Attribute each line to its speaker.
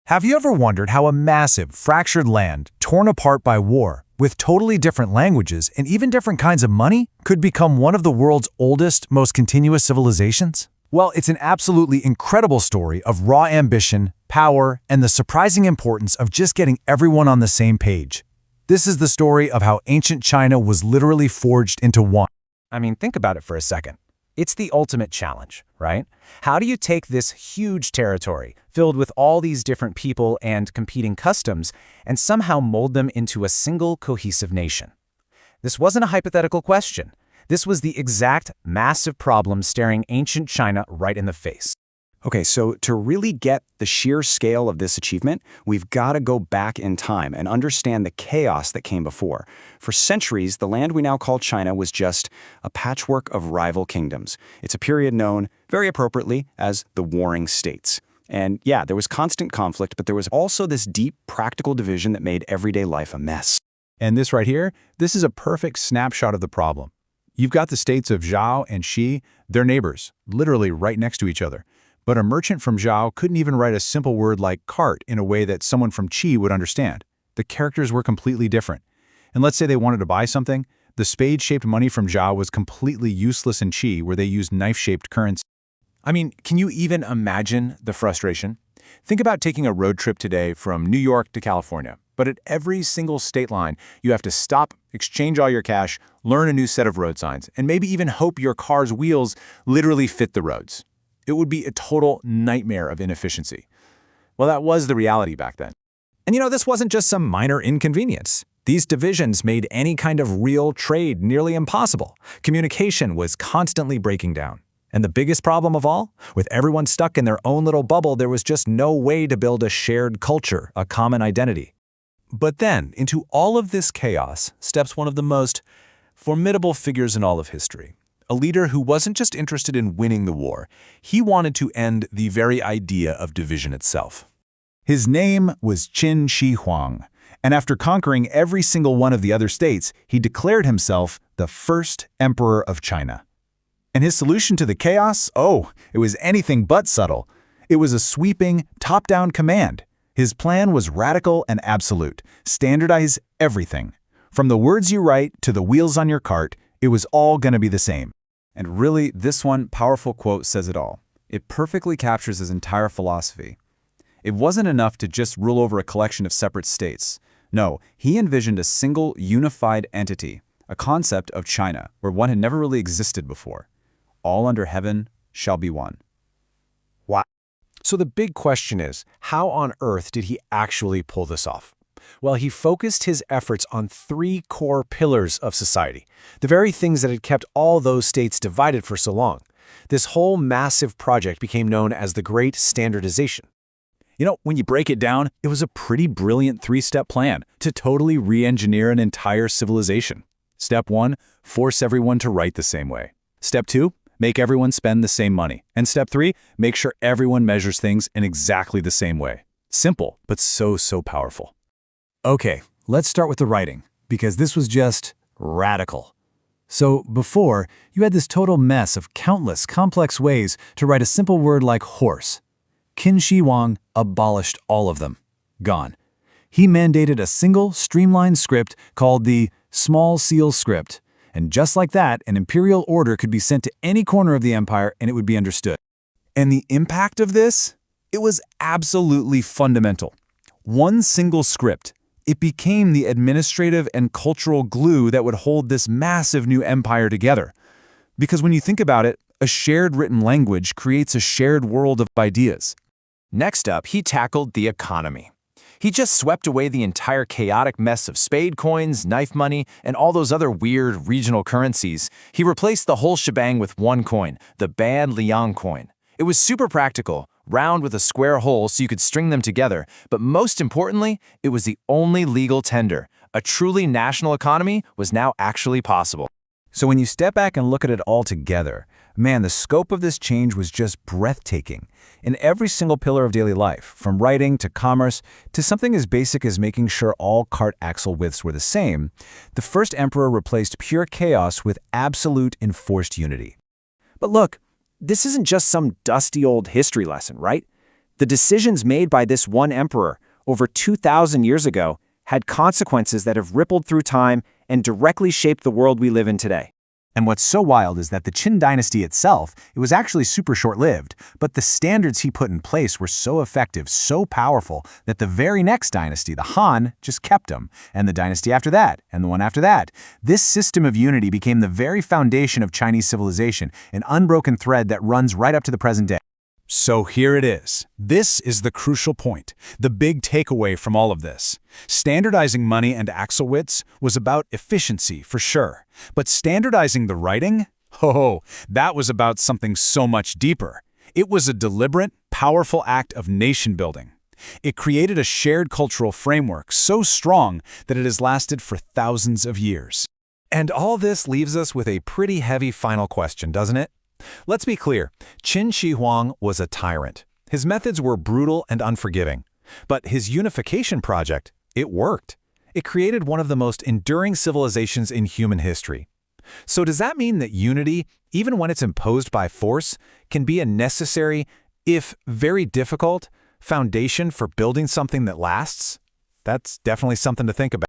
Speaker 1: Have you ever wondered how a massive, fractured land, torn apart by war, with totally different languages and even different kinds of money, could become one of the world's oldest, most continuous civilizations? Well, it's an absolutely incredible story of raw ambition, power, and the surprising importance of just getting everyone on the same page. This is the story of how ancient China was literally forged into one.
Speaker 2: I mean, think about it for a second. It's the ultimate challenge, right? How do you take this huge territory, filled with all these different people and competing customs, and somehow mold them into a single cohesive nation? This wasn't a hypothetical question. This was the exact massive problem staring ancient China right in the face.
Speaker 3: Okay, so to really get the sheer scale of this achievement, we've got to go back in time and understand the chaos that came before. For centuries, the land we now call China was just a patchwork of rival kingdoms. It's a period known, very appropriately, as the Warring States. And yeah, there was constant conflict, but there was also this deep practical division that made everyday life a mess.
Speaker 1: And this right here, this is a perfect snapshot of the problem. You've got the states of Zhao and Xi, they're neighbors, literally right next to each other. But a merchant from Zhao couldn't even write a simple word like cart in a way that someone from Qi would understand. The characters were completely different. And let's say they wanted to buy something, the spade-shaped money from Zhao was completely useless in Qi, where they used knife-shaped currency.
Speaker 2: I mean, can you even imagine the frustration? Think about taking a road trip today from New York to California, but at every single state line, you have to stop, exchange all your cash, learn a new set of road signs, and maybe even hope your car's wheels literally fit the roads. It would be a total nightmare of inefficiency. Well, that was the reality back then.
Speaker 4: And this wasn't just some minor inconvenience. These divisions made any kind of real trade nearly impossible. Communication was constantly breaking down. And the biggest problem of all, with everyone stuck in their own little bubble, there was just no way to build a shared culture, a common identity.
Speaker 5: But then, into all of this chaos, steps one of the most formidable figures in all of history. A leader who wasn't just interested in winning the war, he wanted to end the very idea of division itself.
Speaker 1: His name was Qin Shi Huang, and after conquering every single one of the other states, he declared himself the first emperor of China. And his solution to the chaos? Oh, it was anything but subtle. It was a sweeping, top-down command. His plan was radical and absolute. Standardize everything. From the words you write to the wheels on your cart, it was all going to be the same.
Speaker 6: And really, this one powerful quote says it all. It perfectly captures his entire philosophy. It wasn't enough to just rule over a collection of separate states. No, he envisioned a single, unified entity, a concept of China, where one had never really existed before. All under heaven shall be one.
Speaker 2: Wow. So the big question is, how on earth did he actually pull this off? Well, he focused his efforts on three core pillars of society, the very things that had kept all those states divided for so long. This whole massive project became known as the Great Standardization.
Speaker 4: When you break it down, it was a pretty brilliant three-step plan to totally re-engineer an entire civilization. Step 1, force everyone to write the same way. Step 2, make everyone spend the same money. And step 3, make sure everyone measures things in exactly the same way. Simple, but so powerful.
Speaker 1: Okay, let's start with the writing, because this was just radical. So before, you had this total mess of countless complex ways to write a simple word like horse. Qin Shi Huang abolished all of them. Gone. He mandated a single, streamlined script called the Small Seal Script, and just like that, an imperial order could be sent to any corner of the empire and it would be understood.
Speaker 5: And the impact of this? It was absolutely fundamental. One single script. It became the administrative and cultural glue that would hold this massive new empire together. Because when you think about it, a shared written language creates a shared world of ideas.
Speaker 2: Next up, he tackled the economy. He just swept away the entire chaotic mess of spade coins, knife money, and all those other weird regional currencies. He replaced the whole shebang with one coin, the Ban Liang coin. It was super practical, round with a square hole so you could string them together, but most importantly, it was the only legal tender. A truly national economy was now actually possible.
Speaker 4: So when you step back and look at it all together, man, the scope of this change was just breathtaking. In every single pillar of daily life, from writing to commerce to something as basic as making sure all cart axle widths were the same, the first emperor replaced pure chaos with absolute enforced unity.
Speaker 2: But look, this isn't just some dusty old history lesson, right? The decisions made by this one emperor over 2,000 years ago had consequences that have rippled through time and directly shaped the world we live in today.
Speaker 5: And what's so wild is that the Qin Dynasty itself, it was actually super short-lived, but the standards he put in place were so effective, so powerful, that the very next dynasty, the Han, just kept them, and the dynasty after that, and the one after that. This system of unity became the very foundation of Chinese civilization, an unbroken thread that runs right up to the present day. So here it is. This is the crucial point, the big takeaway from all of this. Standardizing money and Axelwitz was about efficiency, for sure. But standardizing the writing? Oh, that was about something so much deeper. It was a deliberate, powerful act of nation building. It created a shared cultural framework so strong that it has lasted for thousands of years.
Speaker 1: And all this leaves us with a pretty heavy final question, doesn't it? Let's be clear, Qin Shi Huang was a tyrant. His methods were brutal and unforgiving. But his unification project, it worked. It created one of the most enduring civilizations in human history. So does that mean that unity, even when it's imposed by force, can be a necessary, if very difficult, foundation for building something that lasts? That's definitely something to think about.